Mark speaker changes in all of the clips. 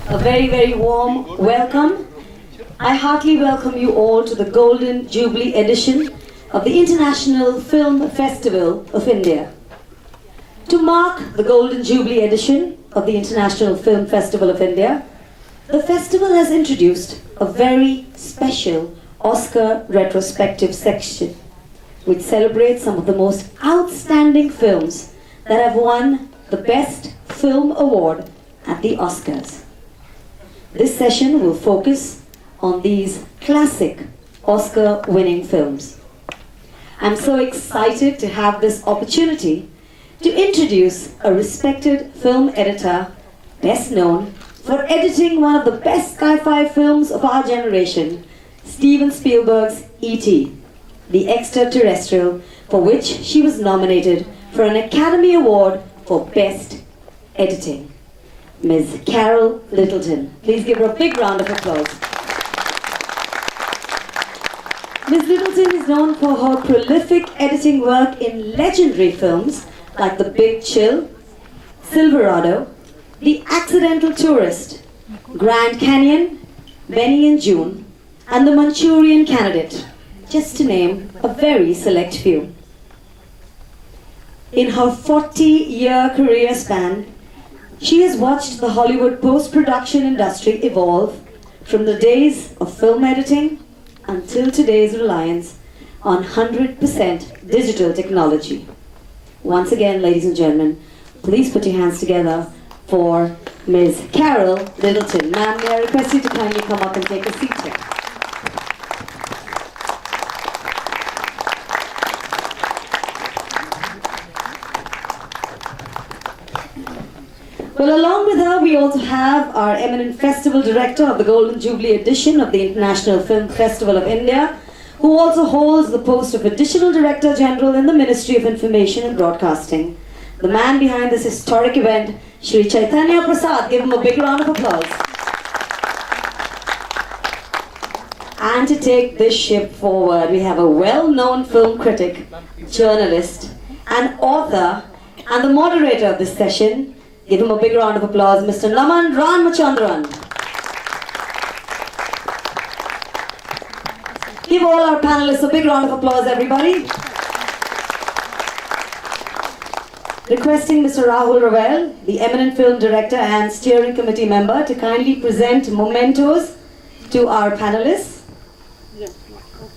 Speaker 1: A very, very warm welcome. I heartily welcome you all to the Golden Jubilee edition of the International Film Festival of India. To mark the Golden Jubilee edition of the International Film Festival of India, the festival has introduced a very special Oscar retrospective section which celebrates some of the most outstanding films that have won the Best Film Award at the Oscars. This session will focus on these classic Oscar-winning films. I'm so excited to have this opportunity to introduce a respected film editor, best known for editing one of the best sci-fi films of our generation, Steven Spielberg's E.T., the Extraterrestrial, for which she was nominated for an Academy Award for Best Editing. Ms. Carol Littleton. Please give her a big round of applause. Ms. Littleton is known for her prolific editing work in legendary films like The Big Chill, Silverado, The Accidental Tourist, Grand Canyon, Benny and June, and The Manchurian Candidate, just to name a very select few. In her 40-year career span, she has watched the Hollywood post-production industry evolve from the days of film editing until today's reliance on 100% digital technology. Once again, ladies and gentlemen, please put your hands together for Ms. Carol Littleton. Ma'am, may I request you to kindly come up and take a seat here. Well, along with her, we also have our eminent festival director of the Golden Jubilee edition of the International Film Festival of India, who also holds the post of Additional Director General in the Ministry of Information and Broadcasting. The man behind this historic event, Shri Chaitanya Prasad. Give him a big round of applause. And to take this ship forward, we have a well-known film critic, journalist, and author, and the moderator of this session. Give him a big round of applause, Mr. Ramachandran. Give all our panelists a big round of applause, everybody. Requesting Mr. Rahul Ravel, the eminent film director and steering committee member, to kindly present mementos to our panelists.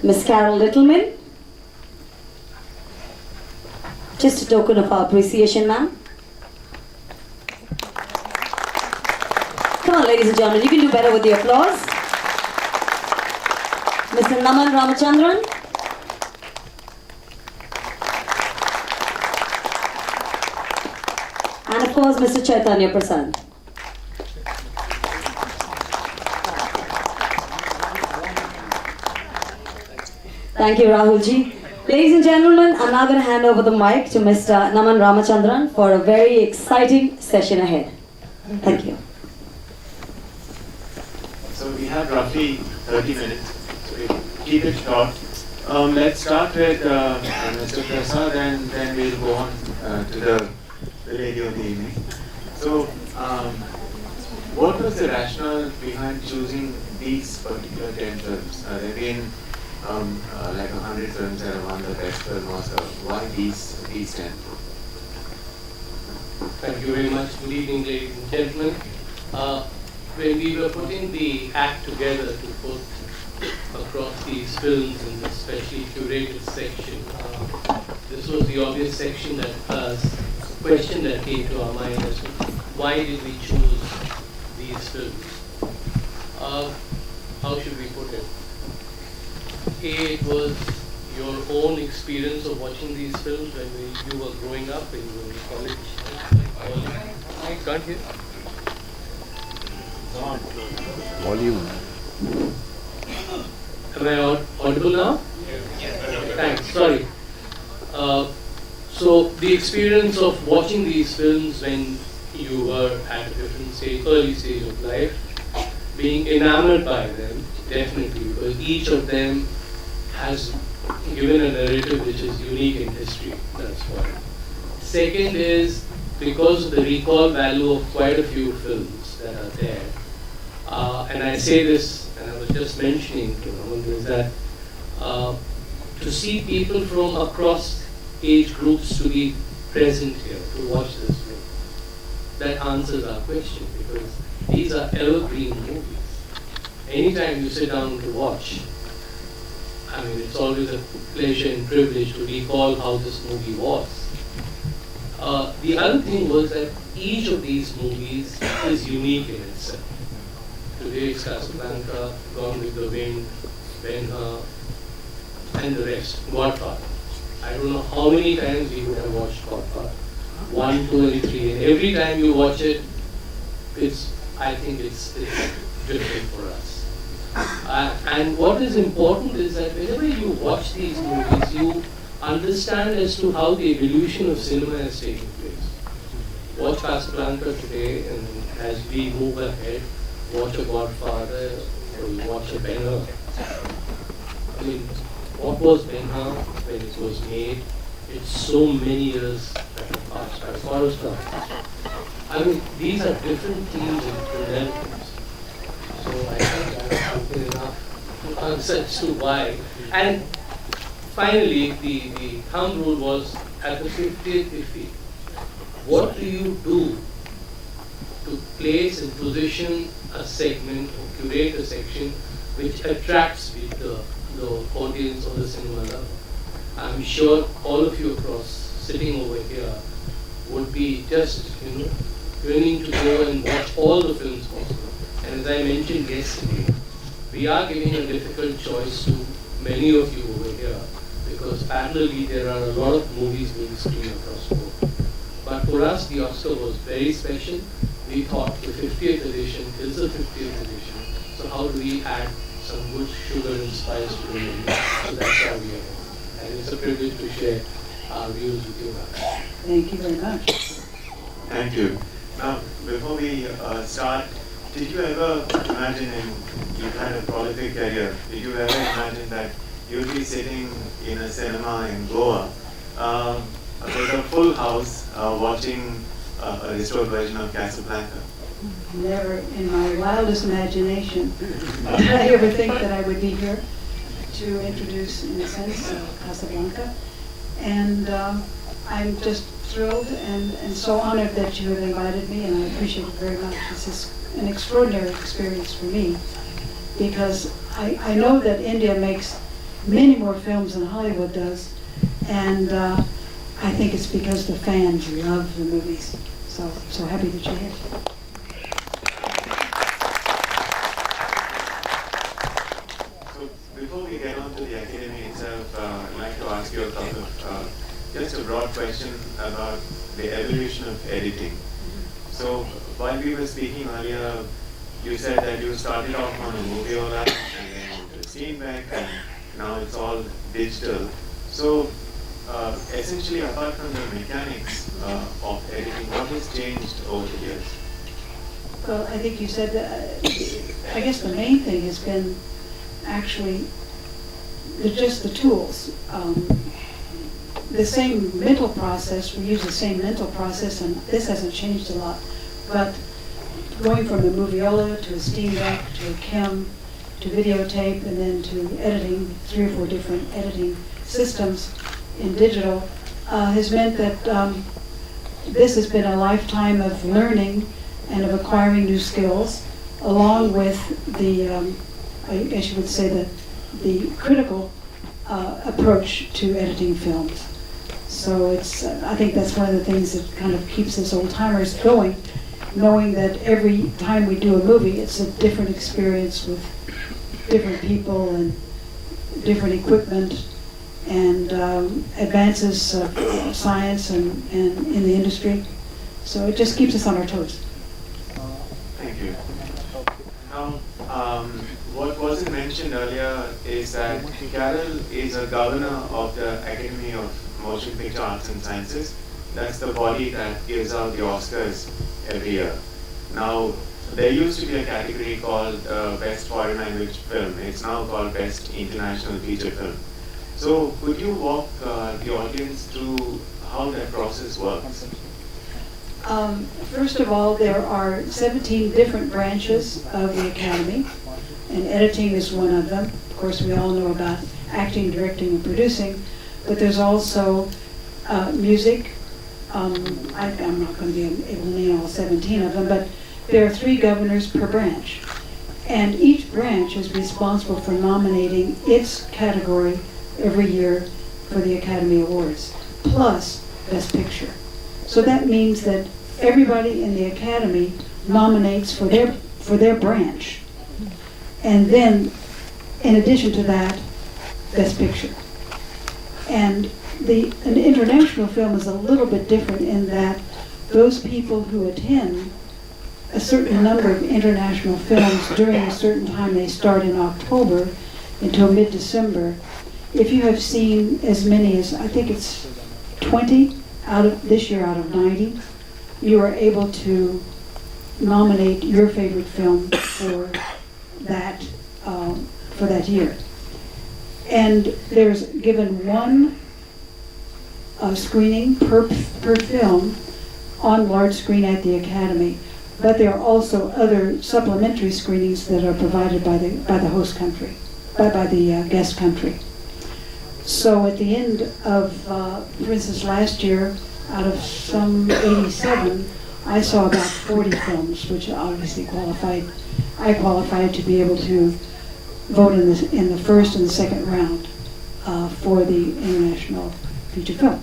Speaker 1: Ms. Carol Littleton. Just a token of our appreciation, ma'am. Come on, ladies and gentlemen, you can do better with the applause. Mr. Ramachandran. And of course, Mr. Chaitanya Prasad. Thank you, Rahulji. Ladies and gentlemen, I'm now going to hand over the mic to Mr. Naman Ramachandran for a very exciting session ahead. Thank you.
Speaker 2: So we have roughly 30 minutes, so we'll keep it short. Let's start with Mr. Prasad, and then we'll go on to the lady of the evening. So, what was the rationale behind choosing these particular 10 films? There have been like 100 films that have won the best film Oscar. Why these 10?
Speaker 3: Thank you very much. Good evening, ladies and gentlemen. When we were putting the act together to put across these films in this specially curated section, this was the obvious section that question that came to our mind as to why did we choose these films? How should we put it? It was your own experience of watching these films when you were growing up, when you were in college. I can't hear.
Speaker 4: Volume.
Speaker 3: Am I audible now?
Speaker 2: Yes.
Speaker 3: Thanks, sorry. So the experience of watching these films when you were at a different stage, early stage of life, being enamored by them, definitely, because each of them has given a narrative which is unique in history, that's one. Second is because of the recall value of quite a few films that are there. And I say this, and I was just mentioning to Raman, is that to see people from across age groups to be present here, to watch this film, that answers our question, because these are evergreen movies. Anytime you sit down to watch, I mean, it's always a pleasure and privilege to recall how this movie was. The other thing was that each of these movies is unique in itself. Today it's Casablanca, Gone with the Wind, Ben-Hur, and the rest, Godfather. I don't know how many times you would have watched Godfather. 1, 2, and 3. And every time you watch it, I think it's different for us. And what is important is that whenever you watch these movies, you understand as to how the evolution of cinema has taken place. Watch Casablanca today, and as we move ahead, watch a Godfather, or you watch a Ben-Hur. I mean, what was Ben-Hur when it was made? It's so many years that have passed by. Forrest Gump. I mean, these are different themes and relatives. So I think I've spoken enough to answer as to why. And finally, the thumb rule was at the 50th Iffy. What do you do to place and position a segment or curate a section which attracts the audience or the cinema lover? I'm sure all of you across sitting over here would be just, yearning to go and watch all the films possible. And as I mentioned yesterday, we are giving a difficult choice to many of you over here, because parallelly there are a lot of movies being screened across the board. But for us, the Oscar was very special. We thought the 50th edition is the 50th edition. So how do we add some good sugar and spice to the movie? So that's how we are here. And it's a privilege to share our views with you guys.
Speaker 5: Thank you very much.
Speaker 2: Thank you. Now, before we start, did you ever imagine, you've had a prolific career, did you ever imagine that you'd be sitting in a cinema in Goa with a full house watching a restored version of Casablanca?
Speaker 5: Never in my wildest imagination did I ever think that I would be here to introduce, in a sense, Casablanca. And I'm just thrilled and so honored that you have invited me, and I appreciate it very much. This is an extraordinary experience for me, because I know that India makes many more films than Hollywood does, and I think it's because the fans love the movies. So happy that you're here.
Speaker 2: So before we get on to the academy itself, I'd like to ask you a couple of, just a broad question about the evolution of editing. So while we were speaking earlier, you said that you started off on a moviola and then to Steenbeck, and now it's all digital. So essentially, apart from the mechanics of editing, what has changed over the years?
Speaker 5: Well, I think you said that, I guess the main thing has been actually just the tools. The same mental process, we use the same mental process, and this hasn't changed a lot. But going from a moviola to a Steenbeck to a Chem to videotape and then to editing, 3 or 4 different editing systems in digital, has meant that this has been a lifetime of learning and of acquiring new skills, along with the, I guess you would say, the critical approach to editing films. So it's, I think that's one of the things that kind of keeps us old-timers going, knowing that every time we do a movie, it's a different experience with different people and different equipment and advances of science and in the industry. So it just keeps us on our toes.
Speaker 2: Thank you. Now, what wasn't mentioned earlier is that Carol is a governor of the Academy of Motion Picture Arts and Sciences. That's the body that gives out the Oscars every year. Now, there used to be a category called Best Foreign Language Film. It's now called Best International Feature Film. So, could you walk the audience through how that process works?
Speaker 5: First of all, there are 17 different branches of the Academy, and editing is one of them. Of course, we all know about acting, directing, and producing, but there's also music. I'm not going to be able to name all 17 of them, but there are 3 governors per branch. And each branch is responsible for nominating its category every year for the Academy Awards, plus Best Picture. So that means that everybody in the Academy nominates for their branch. And then, in addition to that, Best Picture. And an international film is a little bit different in that those people who attend a certain number of international films during a certain time, they start in October until mid-December. If you have seen as many as, I think it's 20 this year out of 90, you are able to nominate your favorite film for that year. And there's given one screening per film on large screen at the Academy, but there are also other supplementary screenings that are provided by the host country, by the guest country. So at the end of, for instance, last year, out of some 87, I saw about 40 films, which obviously I qualified to be able to vote in the first and the second round for the International Feature Film.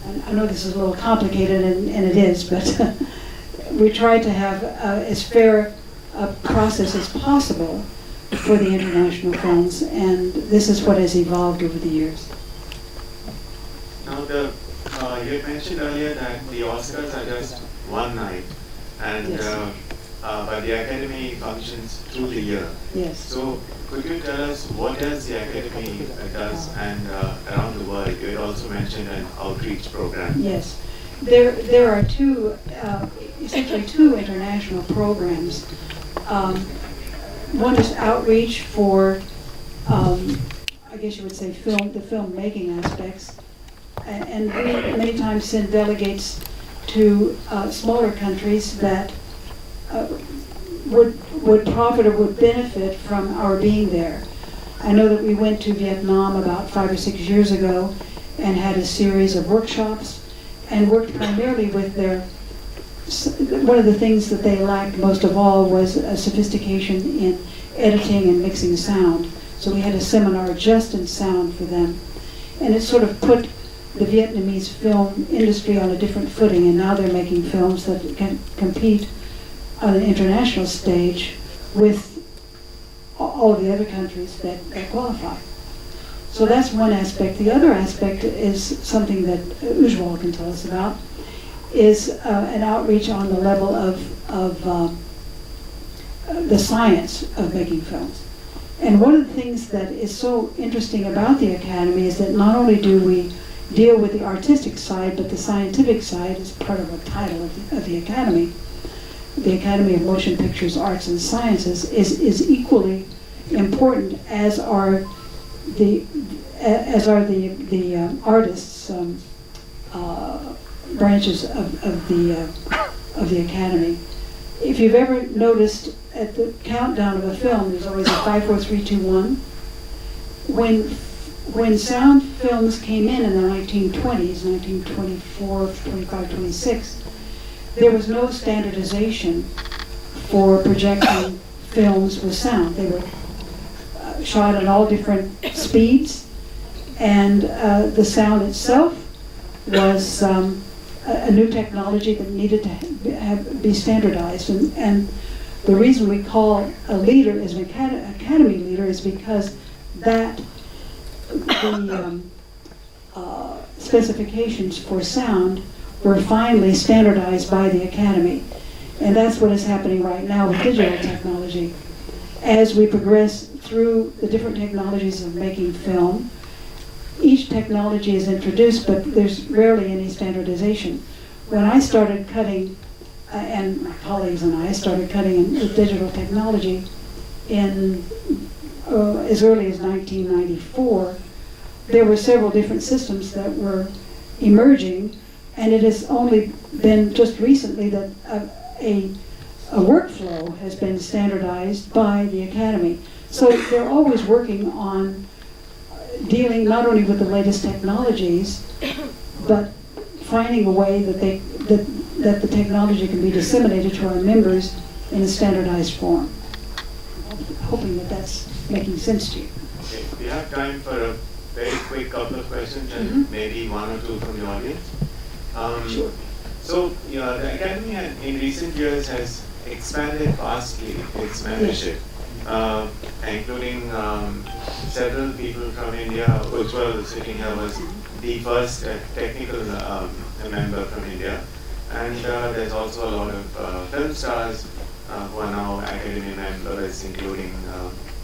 Speaker 5: And I know this is a little complicated, and it is, but we try to have as fair a process as possible for the international films, and this is what has evolved over the years.
Speaker 2: Now, you had mentioned earlier that the Oscars are just one night, and
Speaker 5: Yes.
Speaker 2: But the Academy functions through the year.
Speaker 5: Yes.
Speaker 2: So, could you tell us what does the Academy does and around the world? You had also mentioned an outreach program.
Speaker 5: Yes. There are essentially two international programs. One is outreach for, I guess you would say, the filmmaking aspects. And we many times send delegates to smaller countries that would profit or would benefit from our being there. I know that we went to Vietnam about 5 or 6 years ago and had a series of workshops and worked primarily with one of the things that they lacked most of all was a sophistication in editing and mixing sound. So we had a seminar just in sound for them. And it sort of put the Vietnamese film industry on a different footing, and now they're making films that can compete on an international stage with all of the other countries that qualify. So that's one aspect. The other aspect is something that Ujwal can tell us about, is an outreach on the level of the science of making films. And one of the things that is so interesting about the Academy is that not only do we deal with the artistic side, but the scientific side is part of the title of the Academy. The Academy of Motion Pictures, Arts and Sciences is equally important as are the artists' branches of the Academy. If you've ever noticed at the countdown of a film, there's always a 5, 4, 3, 2, 1. When sound films came in the 1920s, 1924, 25, 26, there was no standardization for projecting films with sound. They were shot at all different speeds, and the sound itself was a new technology that needed to be standardized. And the reason we call a leader as an Academy leader is because the specifications for sound were finally standardized by the Academy. And that's what is happening right now with digital technology. As we progress through the different technologies of making film, each technology is introduced, but there's rarely any standardization. When I started cutting, and my colleagues and I started cutting with digital technology in as early as 1994, there were several different systems that were emerging, And it has only been just recently that a workflow has been standardized by the Academy. So they're always working on dealing not only with the latest technologies, but finding a way that the technology can be disseminated to our members in a standardized form. Hoping that that's making sense to you.
Speaker 2: Okay, we have time for a very quick couple of questions and maybe one or two from the audience.
Speaker 5: Sure.
Speaker 2: So, the Academy in recent years has expanded vastly its membership, including several people from India. Ujjwal sitting here was the first technical member from India. And there's also a lot of film stars who are now Academy members, including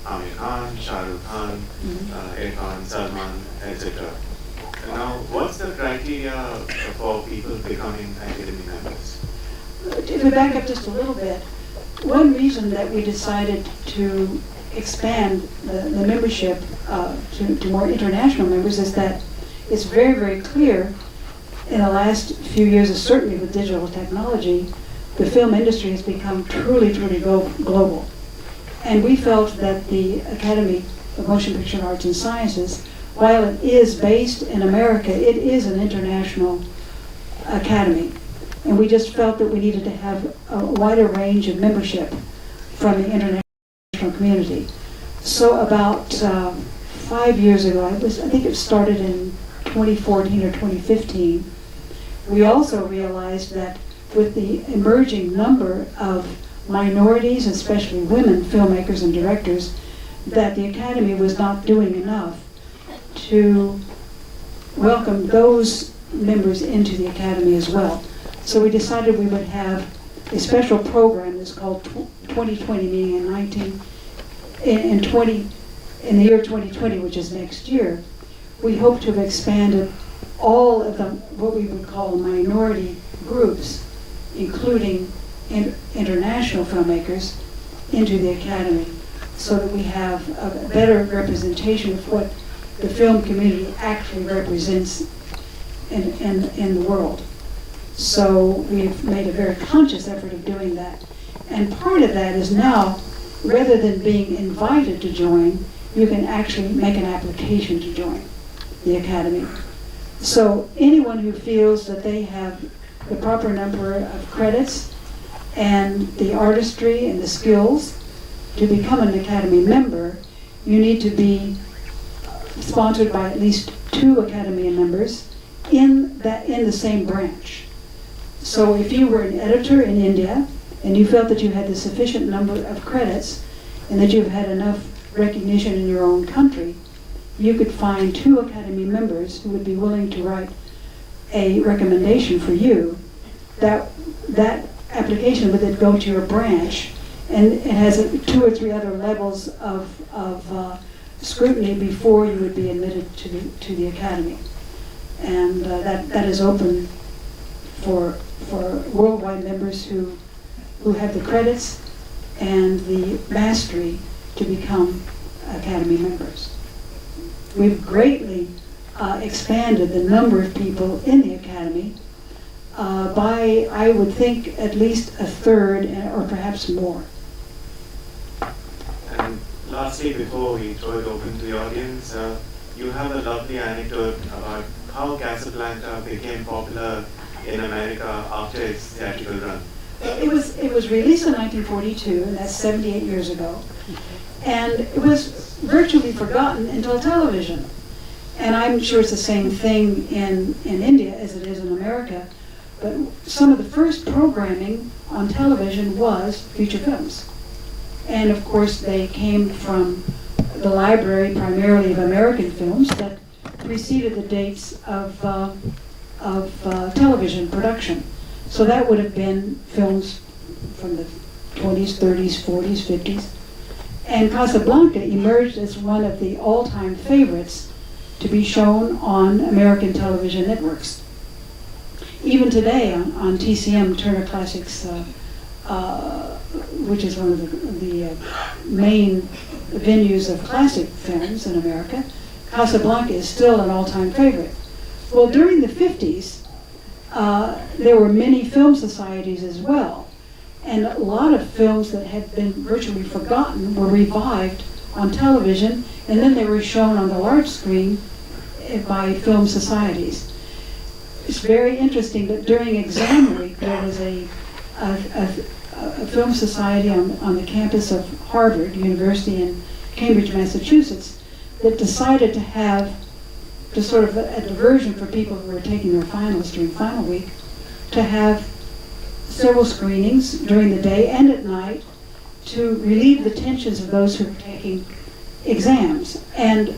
Speaker 2: Amir Khan, Shah Rukh Khan, Irfan, Salman, etc. Now, what's the criteria for people becoming Academy members?
Speaker 5: If we back up just a little bit, one reason that we decided to expand the membership to more international members is that it's very, very clear in the last few years, certainly with digital technology, the film industry has become truly, truly global. And we felt that the Academy of Motion Picture Arts and Sciences, while it is based in America, it is an international academy. And we just felt that we needed to have a wider range of membership from the international community. So about 5 years ago, I think it started in 2014 or 2015, we also realized that with the emerging number of minorities, especially women filmmakers and directors, that the Academy was not doing enough to welcome those members into the Academy as well. So we decided we would have a special program that's called 2020, meaning in the year 2020, which is next year. We hope to have expanded all of the what we would call minority groups, including international filmmakers, into the Academy, so that we have a better representation of what the film community actually represents in the world. So we've made a very conscious effort of doing that. And part of that is now, rather than being invited to join, you can actually make an application to join the Academy. So anyone who feels that they have the proper number of credits and the artistry and the skills to become an Academy member, you need to be sponsored by at least 2 Academy members in the same branch. So if you were an editor in India and you felt that you had the sufficient number of credits and that you've had enough recognition in your own country, you could find 2 Academy members who would be willing to write a recommendation for you. That application would then go to your branch, and it has 2 or 3 other levels of scrutiny before you would be admitted to the Academy. And that is open for worldwide members who have the credits and the mastery to become Academy members. We've greatly expanded the number of people in the Academy by, I would think, at least a third or perhaps more.
Speaker 2: And lastly, before we throw it open to the audience, you have a lovely anecdote about how Casablanca became popular in America after its theatrical run.
Speaker 5: It was released in 1942, and that's 78 years ago. And it was virtually forgotten until television. And I'm sure it's the same thing in India as it is in America. But some of the first programming on television was feature films. And of course they came from the library primarily of American films that preceded the dates of television production. So that would have been films from the 20s, 30s, 40s, 50s. And Casablanca emerged as one of the all-time favorites to be shown on American television networks. Even today on TCM, Turner Classics, which is one of the main venues of classic films in America, Casablanca is still an all-time favorite. Well, during the 50s, there were many film societies as well. And a lot of films that had been virtually forgotten were revived on television, and then they were shown on the large screen by film societies. It's very interesting that during exam week there was a film society on the campus of Harvard University in Cambridge, Massachusetts, that decided to have, to sort of a diversion for people who were taking their finals during final week, to have several screenings during the day and at night to relieve the tensions of those who were taking exams. And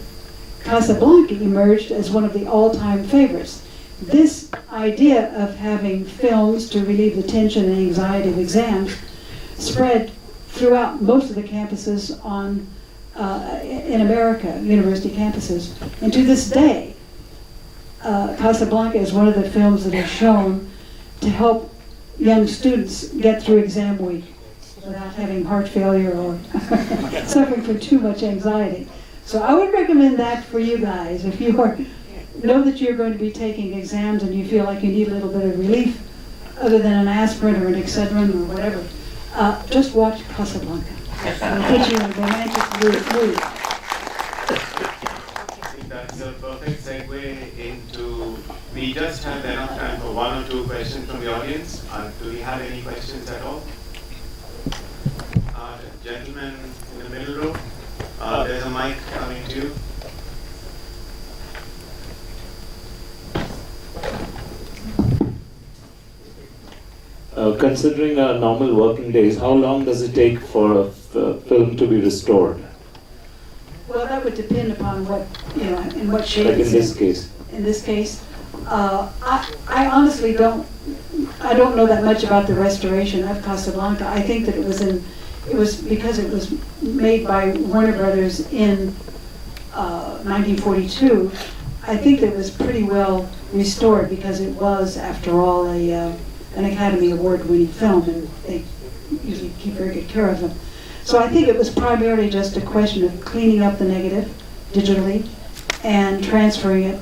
Speaker 5: Casablanca emerged as one of the all-time favorites. This idea of having films to relieve the tension and anxiety of exams spread throughout most of the campuses in America, university campuses. And to this day, Casablanca is one of the films that is shown to help young students get through exam week without having heart failure or suffering from too much anxiety. So I would recommend that for you guys. If you know that you're going to be taking exams and you feel like you need a little bit of relief, other than an aspirin or an Excedrin or whatever, just watch Casablanca. It'll put you in a romantic mood.
Speaker 2: I think that's a perfect segue into, we just have enough time for one or two questions from the audience. Do we have any questions at all? Gentleman in the middle row, there's a mic coming to you.
Speaker 6: Considering normal working days, how long does it take for a film to be restored?
Speaker 5: Well, that would depend upon what, in what shape
Speaker 6: Like
Speaker 5: it's
Speaker 6: in this case?
Speaker 5: In this case, I honestly don't know that much about the restoration of Casablanca. I think that it was because it was made by Warner Brothers in 1942. I think that it was pretty well restored because it was, after all, an Academy Award-winning film, and they usually keep very good care of them. So I think it was primarily just a question of cleaning up the negative digitally and transferring it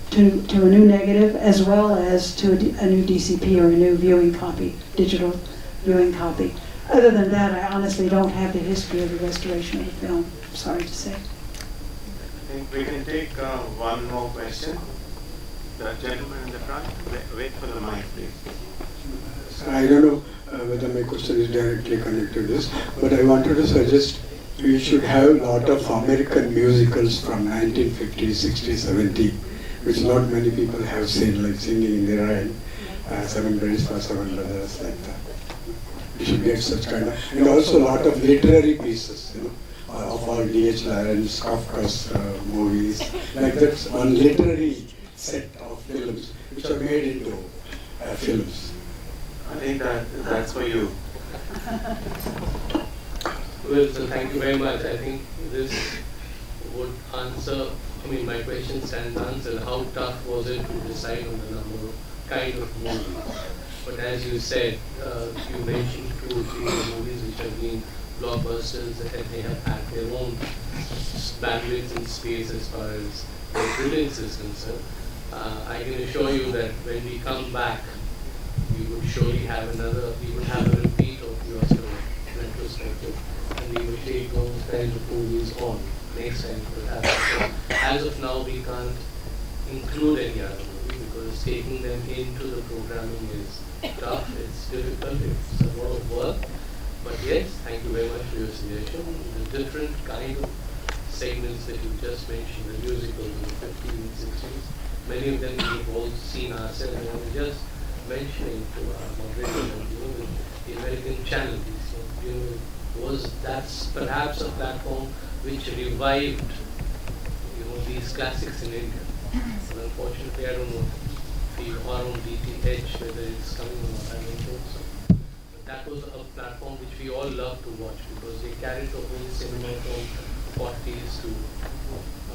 Speaker 5: to a new negative, as well as to a new DCP or a new viewing copy, digital viewing copy. Other than that, I honestly don't have the history of the restoration of the film, I'm sorry to say.
Speaker 2: I think we can take one more question. The gentleman in the front, wait for the mic, please.
Speaker 7: I don't know whether my question is directly connected to this, but I wanted to suggest we should have a lot of American musicals from 1950s, 60s, 70s, which not many people have seen, like Singing in the Rain, Seven Brothers for Seven Brothers, like that. We should get such kind of, and also a lot of literary pieces, of all D.H. Lawrence, Kafka's movies, like that, one literary set of films which are made into films.
Speaker 2: I think that's for you.
Speaker 3: Well, so thank you very much. I think this would answer, my question stands answered. How tough was it to decide on the number, kind of movie? But as you said, you mentioned 2 or 3 movies which have been blockbusters and they have had their own bandwidth and space as far as their brilliance is concerned. I can assure you that when we come back, we would surely have we would have a repeat of the Oscar retrospective, and we would take those kinds of movies on next time. As of now, we can't include any other movie because taking them into the programming is tough, it's difficult, it's a lot of work. But yes, thank you very much for your suggestion. The different kind of segments that you just mentioned, the musicals in the 50s and 60s, many of them we've all seen ourselves, and I was just mentioning to our moderator, the American Channel, that's perhaps a platform which revived, these classics in India. But unfortunately, I don't know if we are on DTH, whether it's coming or not, I don't think so. But that was a platform which we all loved to watch because they carried the whole cinema from 40s to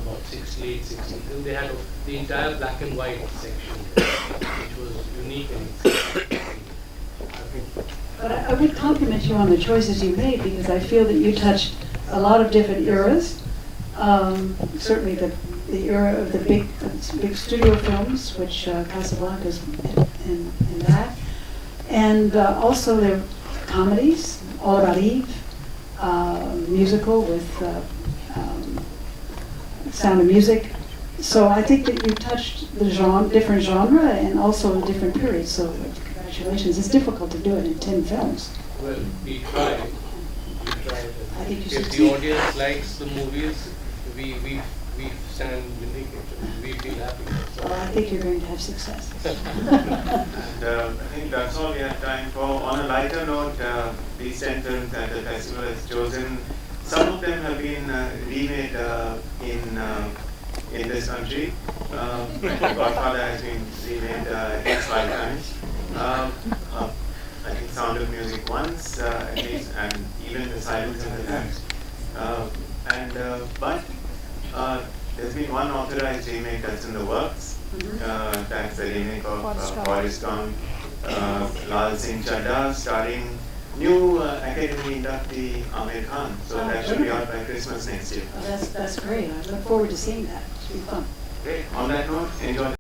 Speaker 3: about 68, 62. They had the entire black and white section, which was unique in itself.
Speaker 5: But I would compliment you on the choices you made because I feel that you touched a lot of different eras. Certainly the era of the big studio films, which Casablanca is in that. And also there are comedies, All About Eve, musical with Sound of Music. So I think that you touched the different genre and also a different period. So congratulations. It's difficult to do it in 10 films.
Speaker 3: Well, we tried.
Speaker 5: I think you
Speaker 3: If
Speaker 5: should
Speaker 3: the audience likes the movies, we stand vindicated. We feel happy.
Speaker 5: Well, I think you're going to have success.
Speaker 2: And I think that's all we have time for. On a lighter note, these 10 films that the festival has chosen, some of them have been remade in this country. Godfather has been remade at least 5 times. I think Sound of Music once, at least, and even The Silence of the Lambs. But there's been one authorized remake that's in the works. That's the remake of Forrest Gump, Lal Singh Chadda, starring new Academy inductee Amir Khan. So that should be out by Christmas next year.
Speaker 5: Well, that's great. I look forward to seeing that. It should be fun.
Speaker 2: Great. On that note, enjoy.